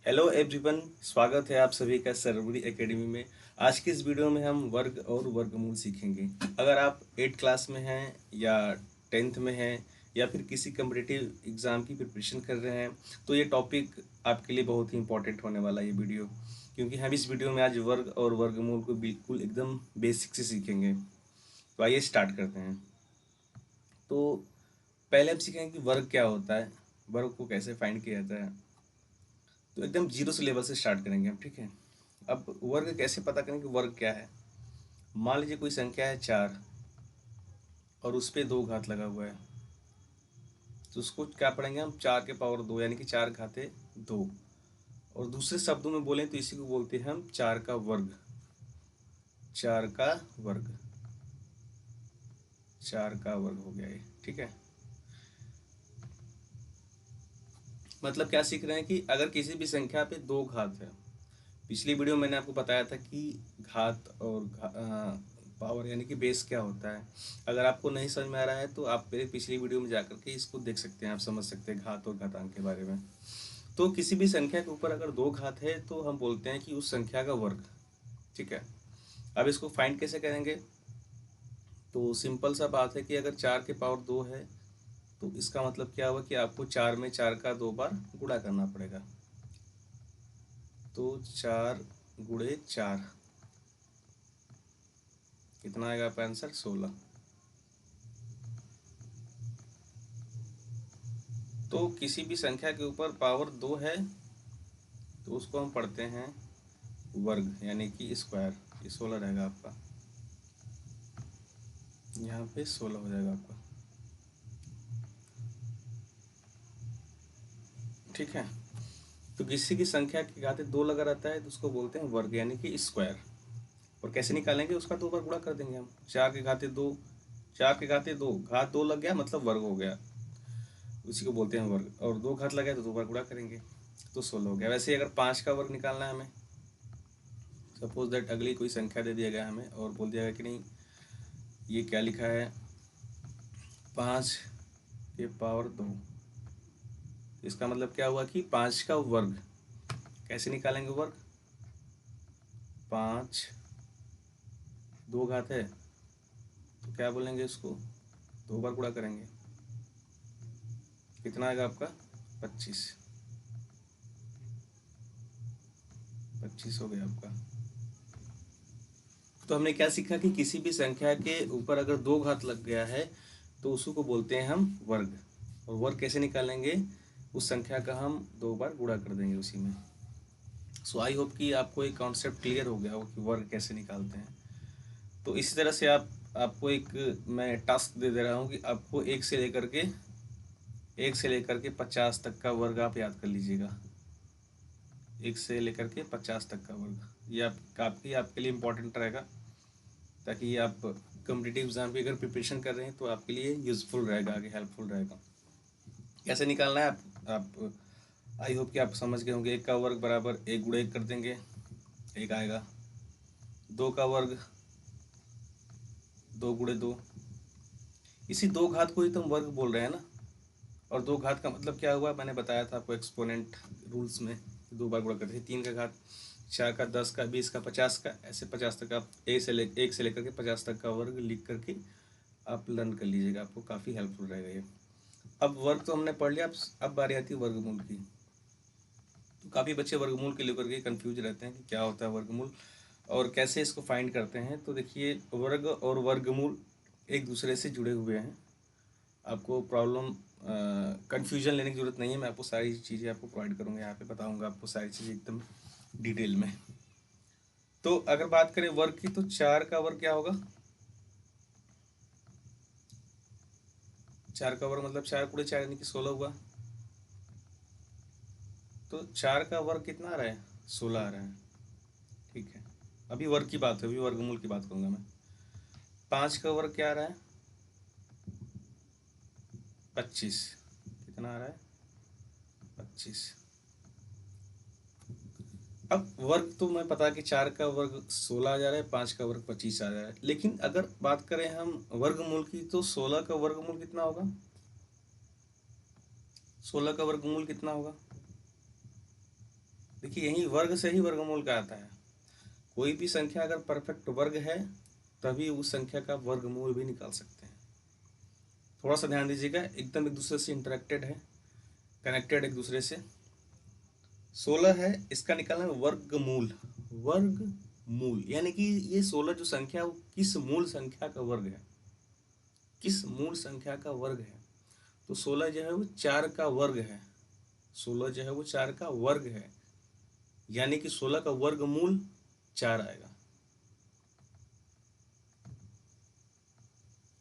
Hello everyone, स्वागत है आप सभी का सर्वरी एकेडमी में। आज की इस वीडियो में हम वर्ग और वर्गमूल सीखेंगे। अगर आप 8 क्लास में हैं या 10th में हैं या फिर किसी कम्पिटिटिव एग्ज़ाम की प्रिपरेशन कर रहे हैं तो ये टॉपिक आपके लिए बहुत ही इंपॉर्टेंट होने वाला है ये वीडियो, क्योंकि हम इस वीडियो में आज वर्ग और वर्गमूल को बिल्कुल एकदम बेसिक से सीखेंगे। तो आइए स्टार्ट करते हैं। तो पहले हम सीखेंगे कि वर्ग क्या होता है, वर्ग को कैसे फाइंड किया जाता है। तो एकदम जीरो से लेवल से स्टार्ट करेंगे हम, ठीक है। अब वर्ग कैसे पता करें कि वर्ग क्या है। मान लीजिए कोई संख्या है 4 और उस पर 2 घात लगा हुआ है, तो उसको क्या पढ़ेंगे हम, 4 के पावर 2 यानी कि 4 घाते 2। और दूसरे शब्दों में बोलें तो इसी को बोलते हैं हम 4 का वर्ग। 4 का वर्ग, 4 का वर्ग हो गया ये, ठीक है। मतलब क्या सीख रहे हैं कि अगर किसी भी संख्या पे 2 घात है, पिछली वीडियो में मैंने आपको बताया था कि घात और पावर यानी कि बेस क्या होता है। अगर आपको नहीं समझ में आ रहा है तो आप मेरे पिछली वीडियो में जाकर के इसको देख सकते हैं, आप समझ सकते हैं घात और घातांक के बारे में। तो किसी भी संख्या के ऊपर अगर 2 घात है तो हम बोलते हैं कि उस संख्या का वर्ग, ठीक है। अब इसको फाइंड कैसे करेंगे, तो सिंपल सा बात है कि अगर 4 के पावर 2 है तो इसका मतलब क्या हुआ कि आपको 4 में 4 का 2 बार गुणा करना पड़ेगा। तो 4 गुणे 4 कितना आएगा आपका आंसर, 16। तो किसी भी संख्या के ऊपर पावर 2 है तो उसको हम पढ़ते हैं वर्ग यानी कि स्क्वायर। ये 16 रहेगा आपका, यहाँ पे 16 हो जाएगा आपका, ठीक है। तो किसी की संख्या के घाते 2 लगा रहता है तो उसको बोलते हैं वर्ग यानी कि स्क्वायर। और कैसे निकालेंगे, उसका 2 बार गुणा कर देंगे हम। 4 के घाते 2, 4 के घाते 2, घात 2 लग गया मतलब वर्ग हो गया, उसी को बोलते हैं वर्ग। और 2 घात लगा तो 2 बार गुणा करेंगे तो 16 हो गया। वैसे ही अगर 5 का वर्ग निकालना है हमें, सपोज दैट अगली कोई संख्या दे दिया गया हमें और बोल दिया गया कि नहीं ये क्या लिखा है, 5 के पावर 2। इसका मतलब क्या हुआ कि 5 का वर्ग। कैसे निकालेंगे वर्ग, 5 2 घात है तो क्या बोलेंगे, इसको 2 बार गुणा करेंगे, कितना आएगा आपका 25। 25 हो गया आपका। तो हमने क्या सीखा कि किसी भी संख्या के ऊपर अगर 2 घात लग गया है तो उसी को बोलते हैं हम वर्ग। और वर्ग कैसे निकालेंगे, उस संख्या का हम 2 बार गुणा कर देंगे उसी में। सो आई होप कि आपको एक कॉन्सेप्ट क्लियर हो गया हो कि वर्ग कैसे निकालते हैं। तो इसी तरह से आपको एक मैं टास्क दे दे रहा हूँ कि आपको 1 से लेकर के 50 तक का वर्ग आप याद कर लीजिएगा। 1 से लेकर के 50 तक का वर्ग, ये काफ़ी आपके लिए इम्पोर्टेंट रहेगा, ताकि आप कॉम्पिटिटिव एग्जाम की अगर प्रिपरेशन कर रहे हैं तो आपके लिए यूज़फुल रहेगा, आगे हेल्पफुल रहेगा। कैसे निकालना है आप आई होप कि आप समझ गए होंगे। 1 का वर्ग बराबर 1 गुणे 1 कर देंगे, 1 आएगा। 2 का वर्ग 2 गुणे 2, इसी 2 घात को ही तो हम वर्ग बोल रहे हैं ना। और 2 घात का मतलब क्या हुआ, मैंने बताया था आपको एक्सपोनेंट रूल्स में, 2 बार गुणा करते हैं। 3 का घात, 4 का, 10 का, 20 का, 50 का, ऐसे 50 तक आप 1 से लेकर के 50 तक का वर्ग लिख करके आप लर्न कर लीजिएगा, आपको काफ़ी हेल्पफुल रहेगा ये। अब वर्ग तो हमने पढ़ लिया, अब बारी आती है वर्गमूल की। तो काफ़ी बच्चे वर्गमूल के लेकर के कंफ्यूज रहते हैं कि क्या होता है वर्गमूल और कैसे इसको फाइंड करते हैं। तो देखिए, वर्ग और वर्गमूल एक दूसरे से जुड़े हुए हैं। आपको प्रॉब्लम कन्फ्यूजन लेने की ज़रूरत नहीं है, मैं आपको सारी चीज़ें आपको प्रोवाइड करूँगा, यहाँ पे बताऊँगा आपको सारी चीज़ें एकदम डिटेल में। तो अगर बात करें वर्ग की, तो 4 का वर्ग क्या होगा, 4 का वर्ग मतलब 4 गुणे 4 यानी कि 16 हुआ। तो 4 का वर्ग कितना आ रहा है, 16 आ रहा है, ठीक है। अभी वर्ग की बात है, अभी वर्गमूल की बात करूँगा मैं। 5 का वर्ग क्या आ रहा है, 25। कितना आ रहा है, 25। अब वर्ग तो मैं पता कि 4 का वर्ग 16 आ जा रहा है, 5 का वर्ग 25 आ जा रहा है, लेकिन अगर बात करें हम वर्गमूल की तो 16 का वर्गमूल कितना होगा, 16 का वर्गमूल कितना होगा, देखिए यही वर्ग से ही वर्गमूल का आता है। कोई भी संख्या अगर परफेक्ट वर्ग है तभी उस संख्या का वर्गमूल भी निकाल सकते हैं। थोड़ा सा ध्यान दीजिएगा, एकदम एक दूसरे से इंटरेक्टेड है, कनेक्टेड एक दूसरे से। 16 है, इसका निकालना है वर्गमूल। वर्गमूल यानी कि ये 16 जो संख्या वो किस मूल संख्या का वर्ग है, किस मूल संख्या का वर्ग है। तो 16 जो है वो 4 का वर्ग है, 16 जो है वो 4 का वर्ग है, यानी कि 16 का वर्गमूल 4 आएगा।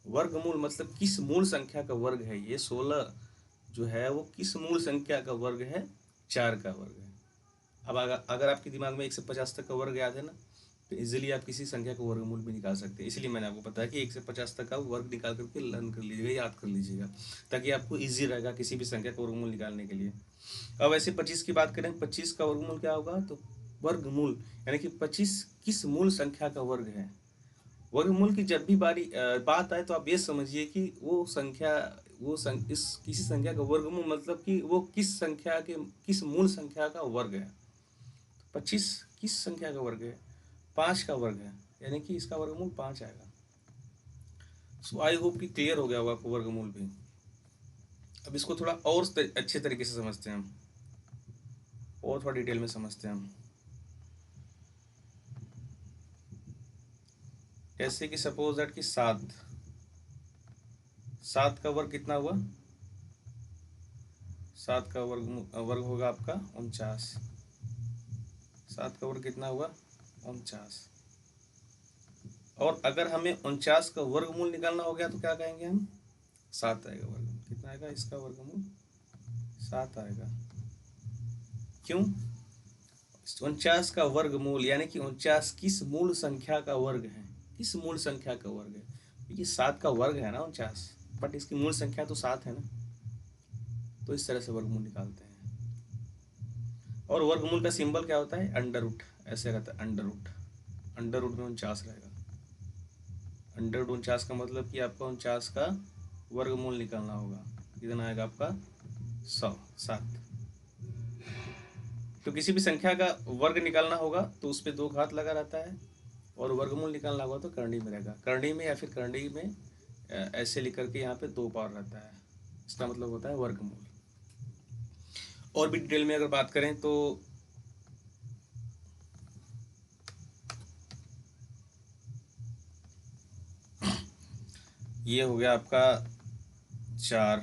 वर्गमूल मतलब किस मूल संख्या का वर्ग है, ये 16 जो है वो किस मूल संख्या का वर्ग है, 4 का वर्ग है। अब अगर आपके दिमाग में 1 से 50 तक का वर्ग याद है ना, तो इजीली आप किसी संख्या का वर्गमूल भी निकाल सकते हैं। इसलिए मैंने आपको बताया कि 1 से 50 तक का वर्ग निकाल करके लर्न कर लीजिएगा, याद कर लीजिएगा, ताकि आपको ईजी रहेगा किसी भी संख्या का वर्गमूल निकालने के लिए। अब ऐसे 25 की बात करें, 25 का वर्गमूल क्या होगा, तो वर्गमूल यानी कि 25 किस मूल संख्या का वर्ग है। वर्गमूल की जब भी बात आए तो आप ये समझिए कि वो संख्या इस किसी संख्या का वर्गमूल मतलब कि वो किस संख्या के किस मूल संख्या का वर्ग है। 25 किस संख्या का वर्ग है, 5 का वर्ग है, यानी कि इसका वर्गमूल 5 आएगा। सो आई होप कि क्लियर हो गया होगा आपको वर्गमूल भी। अब इसको थोड़ा और अच्छे तरीके से समझते हैं हम, और थोड़ा डिटेल में समझते हैं हम। जैसे कि सपोज दैट कि 7 का वर्ग कितना हुआ, 7 का वर्ग होगा आपका 49। 7 का वर्ग कितना हुआ, 49। और अगर हमें 49 का वर्गमूल निकालना हो गया तो क्या कहेंगे हम, 7 आएगा वर्गमूल। कितना आएगा इसका वर्गमूल, 7 आएगा। क्यों, 49 का वर्गमूल यानी कि 49 किस मूल संख्या का वर्ग है, किस मूल संख्या का वर्ग है। ये 7 का वर्ग है ना 49, बट इसकी मूल संख्या तो 7 है ना, तो इस तरह से वर्गमूल निकालते हैं। और वर्गमूल का सिंबल क्या होता है, अंडर रूट, ऐसे रहता है अंडर रूट। अंडर रूट में 49 रहेगा। अंडर रूट 49 का मतलब कि आपको 49 का वर्गमूल निकालना होगा। कितना आएगा आपका, 100, 7। तो किसी भी संख्या का वर्ग निकालना होगा तो उस पर 2 घात लगा रहता है, और वर्गमूल निकालना होगा तो करनी में रहेगा, करनी में या फिर करनी में ऐसे लिख करके यहाँ पे 2 पावर रहता है, इसका मतलब होता है वर्गमूल। और भी डिटेल में अगर बात करें तो ये हो गया आपका 4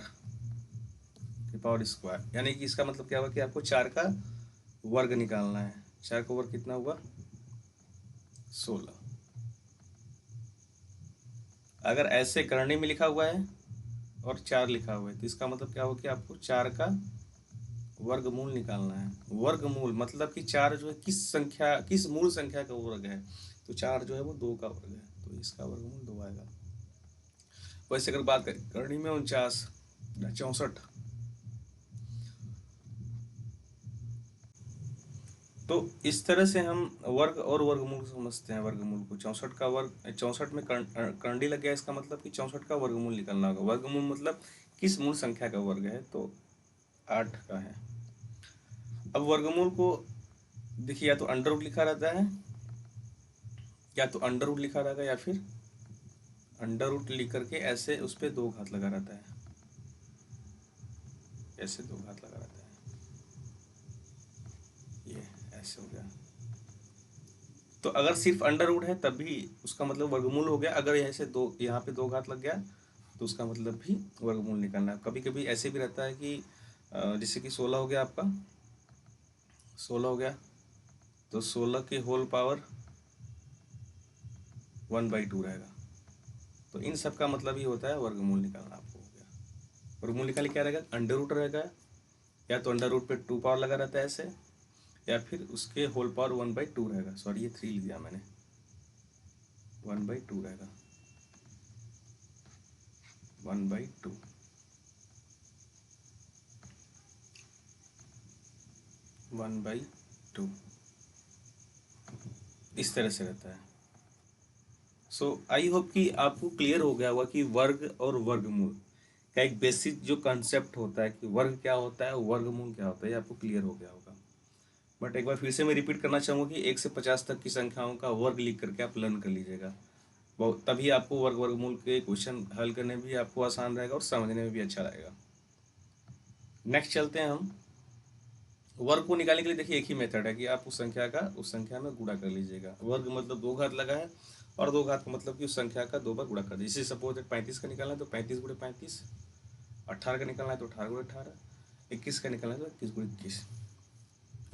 की पावर स्क्वायर, यानी कि इसका मतलब क्या हुआ कि आपको 4 का वर्ग निकालना है। 4 का वर्ग कितना हुआ, 16। अगर ऐसे करनी में लिखा हुआ है और 4 लिखा हुआ है तो इसका मतलब क्या हुआ कि आपको 4 का वर्गमूल निकालना है। वर्गमूल मतलब कि 4 जो है किस मूल संख्या का वर्ग है, तो 4 जो है वो 2 का वर्ग है, तो इसका वर्गमूल 2 आएगा। वैसे अगर बात करें करनी में 49 64, तो इस तरह से हम वर्ग और वर्गमूल समझते हैं। वर्गमूल को 64 का वर्ग, 64 में करंडी लग गया, इसका मतलब कि 64 का वर्गमूल निकालना होगा। वर्गमूल मतलब किस मूल संख्या का वर्ग है, तो 8 का है। अब वर्गमूल को देखिए, या तो अंडर रूट लिखा रहता है, या तो अंडर रूट लिखा रहेगा, या फिर अंडर रूट लिख करके ऐसे उस पर 2 घात लगा रहता है, ऐसे 2 घात लगा रहता है, ये ऐसे हो गया। तो अगर सिर्फ अंडर रूट है तब भी उसका मतलब वर्गमूल हो गया। अगर ऐसे यहाँ पे 2 घात लग गया तो उसका मतलब भी वर्गमूल निकालना है। कभी कभी ऐसे भी रहता है कि जैसे कि 16 हो गया आपका, 16 हो गया तो 16 के होल पावर 1/2 रहेगा। तो इन सब का मतलब ही होता है वर्गमूल निकालना। आपको हो गया वर्गमूल निकालने क्या रहेगा, अंडर रूट रहेगा, या तो अंडर रूट पे 2 पावर लगा रहता है ऐसे, या फिर उसके होल पावर 1/2 रहेगा। सॉरी ये 3 लिख दिया मैंने, 1/2 रहेगा, 1/2, 1/2 इस तरह से रहता है। सो आई होप कि आपको क्लियर हो गया होगा कि वर्ग और वर्गमूल का एक बेसिक जो कॉन्सेप्ट होता है कि वर्ग क्या होता है, वर्गमूल क्या होता है, ये आपको क्लियर हो गया होगा। बट एक बार फिर से मैं रिपीट करना चाहूँगा कि 1 से 50 तक की संख्याओं का वर्ग लिख करके आप लर्न कर लीजिएगा। बहुत तभी आपको वर्गमूल के क्वेश्चन हल करने में भी आपको आसान रहेगा और समझने में भी अच्छा रहेगा। नेक्स्ट चलते हैं हम वर्ग को निकालने के लिए। देखिए एक ही मेथड है कि आप उस संख्या का उस संख्या में गुणा कर लीजिएगा। वर्ग मतलब दो घात लगा है और दो घात का मतलब कि उस संख्या का 2 बार गुणा कर दीजिए। जैसे सपोज 35 का निकालना है तो 35 गुणे 35, 18 का निकालना है तो 18 गुणे 18, 21 का निकालना है तो 21 गुणे 21।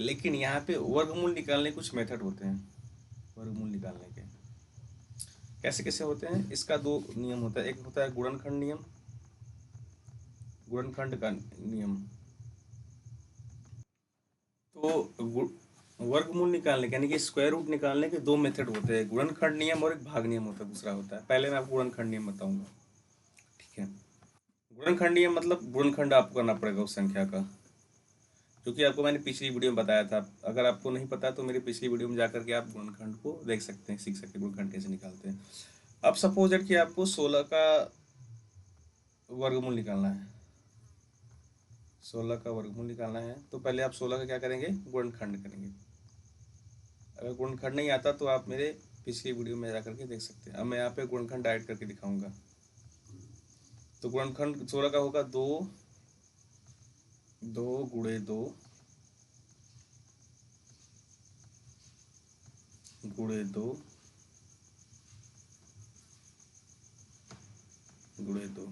लेकिन यहाँ पे वर्गमूल निकालने कुछ मेथड होते हैं। वर्गमूल निकालने के कैसे कैसे होते हैं, इसका दो नियम होता है। एक होता है गुणनखंड नियम, गुणनखंड का नियम। तो वर्गमूल निकालने के यानी कि स्क्वायर रूट निकालने के दो मेथड होते हैं, गुणनखंड नियम और एक भाग नियम होता है, दूसरा होता है। पहले मैं आपको गुणनखंड नियम बताऊंगा, ठीक है। गुणनखंड नियम मतलब गुणनखंड आपको करना पड़ेगा उस संख्या का, क्योंकि आपको मैंने पिछली वीडियो में बताया था। अगर आपको नहीं पता तो मेरी पिछली वीडियो में जाकर के आप गुणनखंड को देख सकते हैं, सीख सकते हैं गुणनखंड कैसे निकालते हैं। अब सपोज दैट कि आपको 16 का वर्गमूल निकालना है, 16 का वर्गमूल निकालना है तो पहले आप 16 का क्या करेंगे, गुणनखंड करेंगे। अगर गुणनखंड नहीं आता तो आप मेरे पिछली वीडियो में जा करके देख सकते हैं। अब मैं यहाँ पे गुणनखंड डायरेक्ट करके दिखाऊंगा। तो गुणनखंड 16 का होगा 2, 2 गुणे 2 गुणे 2 गुणे 2,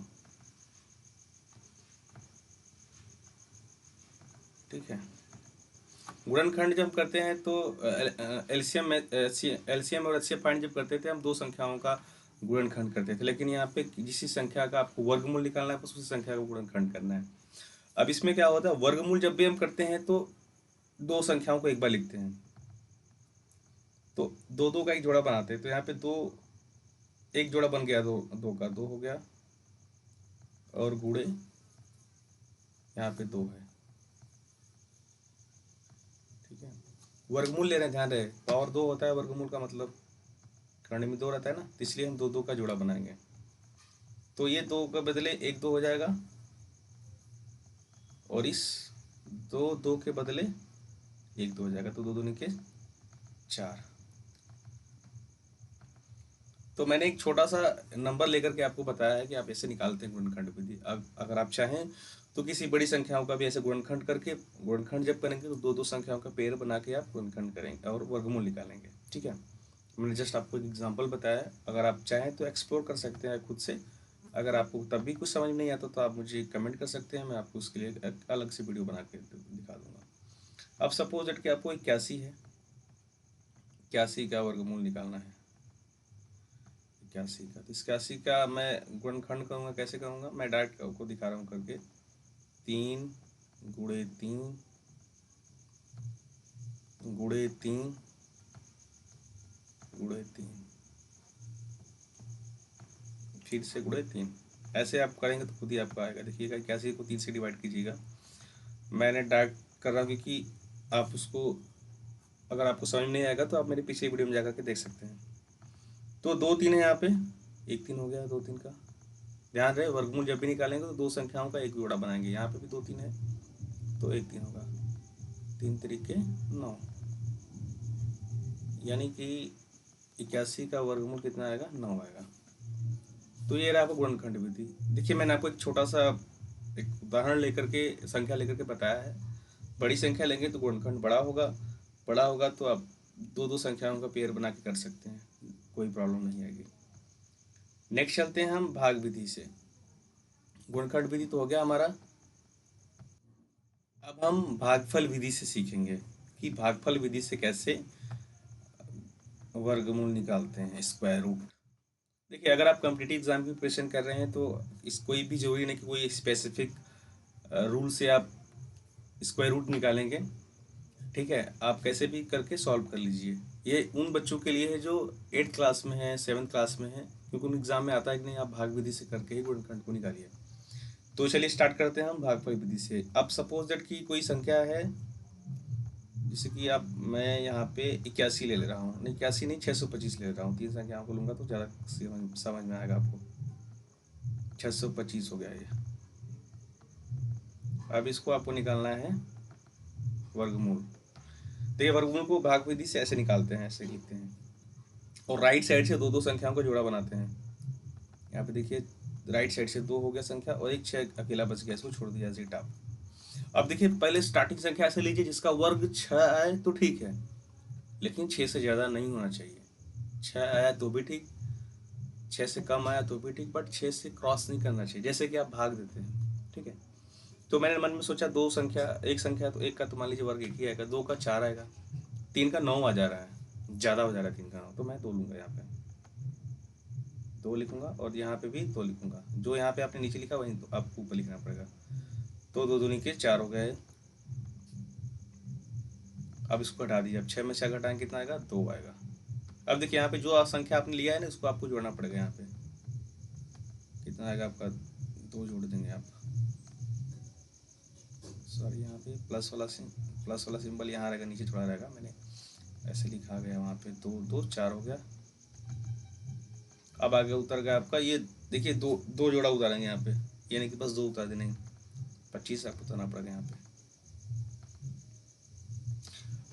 ठीक है। गुणनखंड जब करते हैं तो एलसीएम और एचसीएफ फाइंड जब करते थे हम दो संख्याओं का गुणनखंड करते थे। लेकिन यहाँ पे जिस संख्या का आपको वर्गमूल निकालना है उसी संख्या का गुणनखंड करना है। अब इसमें क्या होता है, वर्गमूल जब भी हम करते हैं तो दो संख्याओं को एक बार लिखते हैं, तो दो दो का एक जोड़ा बनाते हैं। तो यहाँ पे दो, एक जोड़ा बन गया, दो दो का दो हो गया और गुणे यहाँ पे दो है, ठीक है। वर्गमूल ले रहे हैं, ध्यान रहे पावर दो होता है वर्गमूल का मतलब, करने में दो रहता है ना, तो इसलिए हम दो दो का जोड़ा बनाएंगे। तो ये दो के बदले एक दो हो जाएगा और इस दो दो के बदले एक दो हो जाएगा, तो दो दो निके 4। तो मैंने एक छोटा सा नंबर लेकर के आपको बताया है कि आप ऐसे निकालते हैं गुणनखंड विधि। अगर आप चाहें तो किसी बड़ी संख्याओं का भी ऐसे गुणनखंड करके, गुणनखंड जब करेंगे तो दो दो संख्याओं का पेयर बना के आप गुणनखंड करेंगे और वर्गमूल निकालेंगे, ठीक है। मैंने जस्ट आपको एक एग्जांपल बताया है। अगर आप चाहें तो एक्सप्लोर कर सकते हैं खुद से। अगर आपको तब भी कुछ समझ नहीं आता तो आप मुझे कमेंट कर सकते हैं, मैं आपको उसके लिए एक अलग से वीडियो बना के दिखा दूंगा। अब सपोज दैट कि आपको 81 है, 81 का वर्गमूल निकालना है, 81 का। तो 81 का मैं गुणनखंड करूँगा, कैसे करूँगा, मैं डायरेक्ट आपको दिखा रहा हूँ करके। 3 गुणे 3 गुणे 3 गुणे 3, फिर से गुणे 3। ऐसे आप करेंगे तो खुद ही आपका आएगा। देखिएगा 81 को 3 से डिवाइड कीजिएगा। मैंने डायरेक्ट कर रहा हूँ क्योंकि आप उसको, अगर आपको समझ नहीं आएगा तो आप मेरी पिछली वीडियो में जाकर के देख सकते हैं। तो 2 3 है यहाँ पे, एक 3 हो गया 2 3 का। ध्यान रहे वर्गमूल जब भी निकालेंगे तो दो संख्याओं का एक जोड़ा बनाएंगे। यहाँ पे भी 2 3 है तो एक 3 होगा, 3 तरीके 9, यानी कि 81 का वर्गमूल कितना आएगा, 9 आएगा। तो ये रहा आपको गुणनखंड विधि। देखिए मैंने आपको एक छोटा सा एक उदाहरण लेकर के, संख्या लेकर के बताया है। बड़ी संख्या लेंगे तो गुणनखंड बड़ा होगा, बड़ा होगा तो आप दो दो संख्याओं का पेयर बना के कर सकते हैं, कोई प्रॉब्लम नहीं आएगी। नेक्स्ट चलते हैं हम भाग विधि से। गुणनखंड विधि तो हो गया हमारा। अब हम भागफल विधि से सीखेंगे कि भागफल विधि से कैसे वर्गमूल निकालते हैं, स्क्वायर रूट। देखिए अगर आप कॉम्पिटिटिव एग्जाम की प्रिपरेशन कर रहे हैं तो इस कोई भी जरूरी नहीं कि कोई स्पेसिफिक रूल से आप स्क्वायर रूट निकालेंगे, ठीक है। आप कैसे भी करके सॉल्व कर लीजिए। ये उन बच्चों के लिए है जो 8th क्लास में है, 7th क्लास में है, क्योंकि उन एग्जाम में आता है कि नहीं, आप भाग विधि से करके ही गुणनखंड को निकालिए। तो चलिए स्टार्ट करते हैं हम भागफल विधि से। अब सपोज दैट कि कोई संख्या है, जैसे कि आप, मैं यहाँ पे 81 ले रहा हूँ, नहीं 81 नहीं 625 ले रहा हूँ। तीन संख्याओं को लूँगा तो ज़्यादा समझ में आएगा आपको। 625 हो गया ये। अब इसको आपको निकालना है वर्गमूल। तो ये वर्गमूल को भाग विधि से ऐसे निकालते हैं, ऐसे लिखते हैं, और राइट साइड से दो दो संख्याओं का जोड़ा बनाते हैं। यहाँ पे देखिए राइट साइड से 2 हो गया संख्या और एक 6 अकेला बच गया, इसको छोड़ दिया जीटा। अब देखिए पहले स्टार्टिंग संख्या ऐसे लीजिए जिसका वर्ग 6 आए तो ठीक है, लेकिन 6 से ज़्यादा नहीं होना चाहिए। 6 आया तो भी ठीक, 6 से कम आया तो भी ठीक, बट 6 से क्रॉस नहीं करना चाहिए, जैसे कि आप भाग देते हैं। ठीक है, तो मैंने मन में सोचा दो संख्या, एक संख्या तो एक का तो मान लीजिए वर्ग 1 ही आएगा, 2 का 4 आएगा, 3 का 9 आ जा रहा है, ज़्यादा हो जा रहा है 3 का 9, तो मैं 2 लूँगा, यहाँ पे 2 लिखूंगा और यहाँ पे भी 2 लिखूंगा। जो यहाँ पे आपने नीचे लिखा वहीं तो आपको ऊपर लिखना पड़ेगा। तो 2 दूनी के 4 हो गए। अब इसको हटा दीजिए, अब 6 में 6 घटाएंगे कितना आएगा, 2 आएगा। अब देखिए यहाँ पे जो संख्या आपने लिया है ना, इसको आपको जोड़ना पड़ेगा। यहाँ पे कितना आएगा आपका, 2 जोड़ देंगे आप, सॉरी यहाँ पे प्लस वाला सिंबल यहाँ रहेगा, नीचे थोड़ा रहेगा, मैंने ऐसे लिखा गया वहाँ पे, 2 2 4 हो गया। अब आगे उतर गया आपका, ये देखिए दो जोड़ा उतारेंगे यहाँ पे, यानी कि बस 2 उतार देने, 25 आपको उतारना पड़ेगा यहाँ पे।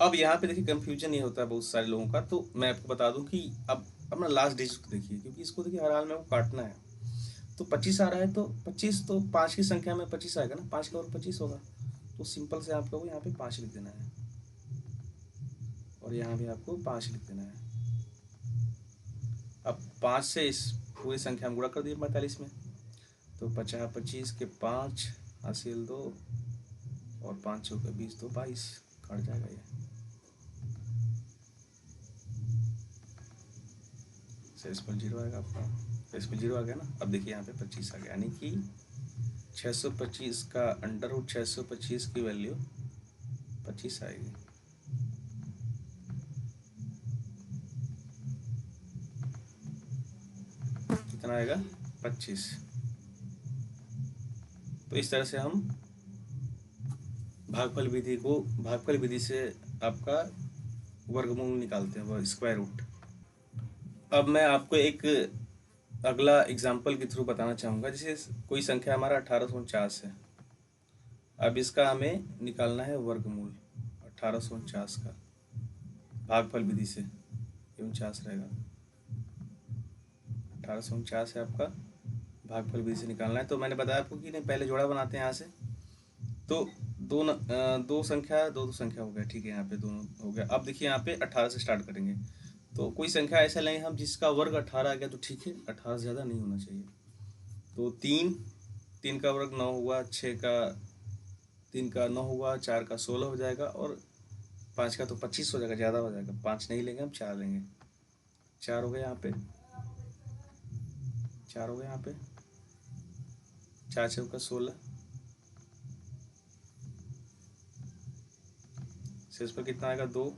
अब यहाँ पे देखिए कंफ्यूजन ये होता है बहुत सारे लोगों का, तो मैं आपको बता दूं कि अब अपना लास्ट डिजिट देखिए, क्योंकि इसको देखिए हर हाल में वो काटना है। तो 25 आ रहा है, तो 25 तो 5 की संख्या में 25 आएगा ना, 5 का और 25 होगा, तो सिंपल से आपको यहाँ पे 5 लिख देना है, और यहाँ भी आपको 5 लिख देना है। अब 5 से इस पूरी संख्या में गुणा कर दिए 45 में, तो 50 25 के 5 हासिल 2 और 5 चौके 20, तो 22 कट जाएगा ये। इस पर 0 आएगा आपका, इस पर 0 आ गया ना। अब देखिए यहाँ पे 25 आ गया, यानी कि 625 का अंडर रूट 625 की वैल्यू 25 आएगी। कितना आएगा, 25। तो इस तरह से हम भागफल विधि से आपका वर्गमूल निकालते हैं, स्क्वायर रूट। अब मैं आपको एक अगला एग्जाम्पल के थ्रू बताना चाहूँगा। जैसे कोई संख्या हमारा 1849 है, अब इसका हमें निकालना है वर्गमूल 1849 का भागफल विधि से, 49 रहेगा, 1849 है आपका, भागफल विधि से निकालना है। तो मैंने बताया आपको कि नहीं, पहले जोड़ा बनाते हैं यहाँ से, तो दो संख्या दो संख्या हो गया, ठीक है, यहाँ पे दोनों हो गया। अब देखिए यहाँ पे 18 से स्टार्ट करेंगे, तो कोई संख्या ऐसा लेंगे हम जिसका वर्ग 18 आ गया, तो ठीक है, 18 से ज़्यादा नहीं होना चाहिए। तो 3 का वर्ग 9 हुआ, 3 का 9 हुआ, 4 का 16 हो जाएगा, और 5 का तो 25 हो जाएगा, ज़्यादा हो जाएगा। 5 नहीं लेंगे हम, 4 लेंगे, 4 हो गए यहाँ पे, 4 हो गए यहाँ पे, 4 चौका 16, शेष पर कितना आएगा, 2,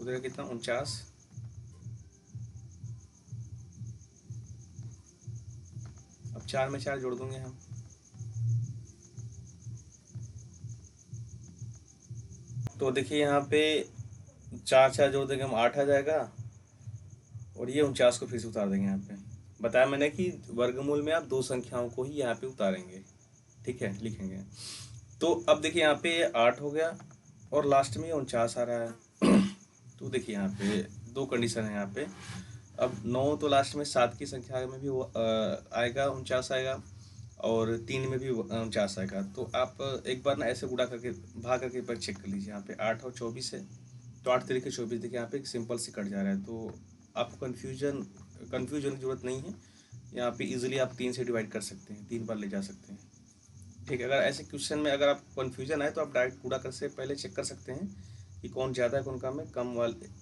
उधर कितना 49, अब 4 में 4 जोड़ दूंगे हम, तो देखिए यहाँ पे 4 जोड़ देंगे हम, 8 आ जाएगा, और ये 49 को फिर से उतार देंगे यहाँ पे। बताया मैंने कि वर्गमूल में आप 2 संख्याओं को ही यहाँ पे उतारेंगे, ठीक है, लिखेंगे। तो अब देखिए यहाँ पे 8 हो गया और लास्ट में 49 आ रहा है। तो देखिए यहाँ पे 2 कंडीशन है यहाँ पे। अब 9 तो लास्ट में 7 की संख्या में भी आएगा, 49 आएगा, और 3 में भी 49 आएगा। तो आप एक बार ना ऐसे गुणा करके भाग करके एक बार चेक कर लीजिए। यहाँ पे 8 और 24 है, तो 8 तरीके 24, देखिए यहाँ पे एक सिंपल से कट जा रहा है, तो आपको कन्फ्यूजन की ज़रूरत नहीं है। यहाँ पे इजीली आप 3 से डिवाइड कर सकते हैं, 3 बार ले जा सकते हैं, ठीक है। अगर ऐसे क्वेश्चन में अगर आप कन्फ्यूजन है तो आप डायरेक्ट गुणा कर से पहले चेक कर सकते हैं कि कौन ज़्यादा है कौन कम है,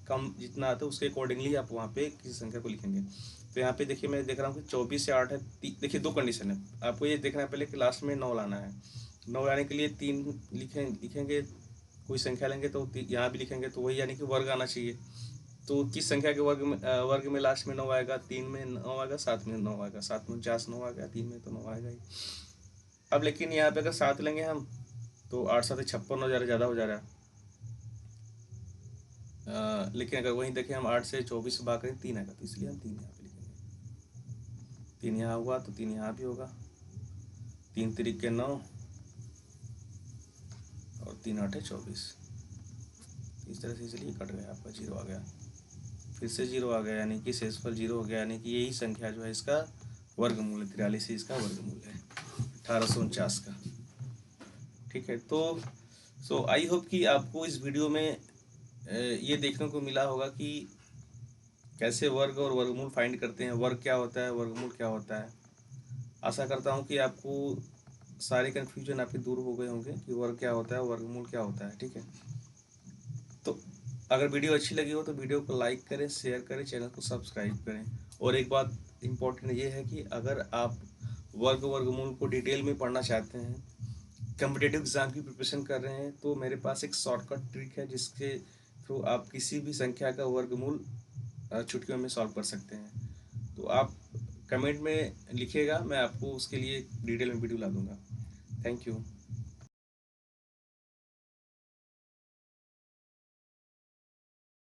कम जितना आता है उसके अकॉर्डिंगली आप वहाँ पे किसी संख्या को लिखेंगे। तो यहाँ पे देखिए मैं देख रहा हूँ कि 24 से 8 है, देखिए 2 कंडीशन है, आपको ये देखना है पहले कि लास्ट में 9 लाना है। 9 लाने के लिए 3 लिखेंगे, कोई संख्या लेंगे तो यहाँ भी लिखेंगे, तो वही यानी कि वर्ग आना चाहिए। तो किस संख्या के वर्ग में लास्ट में 9 आएगा, 3 में 9 आएगा, 7 में 9 आएगा, 7 में 49 9 आ गया, 3 में तो 9 आएगा ही। अब लेकिन यहाँ पे अगर 7 लेंगे हम तो 8 7 56 हो जा रहा है, ज़्यादा हो जा रहा है। लेकिन अगर वहीं देखें हम 8 से 24 भाग करें 3 आएगा, तो इसलिए हम 3 यहाँ पे लिखेंगे। 3 यहाँ हुआ तो 3 यहाँ भी होगा, 3 3 के 9 और 3 8 24। इस तरह से, चलिए कट गया, आपका 0 आ गया, फिर से 0 आ गया, यानी कि शेषफल 0 हो गया, यानी कि यही संख्या जो है इसका वर्गमूल है, 43 ही इसका वर्गमूल है 1849 का। ठीक है, तो सो आई होप कि आपको इस वीडियो में ये देखने को मिला होगा कि कैसे वर्ग और वर्गमूल फाइंड करते हैं, वर्ग क्या होता है, वर्गमूल क्या होता है। आशा करता हूँ कि आपको सारे कन्फ्यूजन आपके दूर हो गए होंगे कि वर्ग क्या होता है, वर्गमूल क्या होता है। ठीक है, तो अगर वीडियो अच्छी लगी हो तो वीडियो को लाइक करें, शेयर करें, चैनल को सब्सक्राइब करें। और एक बात इम्पोर्टेंट ये है कि अगर आप वर्ग वर्गमूल को डिटेल में पढ़ना चाहते हैं, कॉम्पिटिटिव एग्जाम की प्रिपरेशन कर रहे हैं, तो मेरे पास एक शॉर्टकट ट्रिक है जिसके थ्रू आप किसी भी संख्या का वर्गमूल चुटकियों में सॉल्व कर सकते हैं। तो आप कमेंट में लिखिएगा, मैं आपको उसके लिए डिटेल में वीडियो ला दूंगा। Thank you.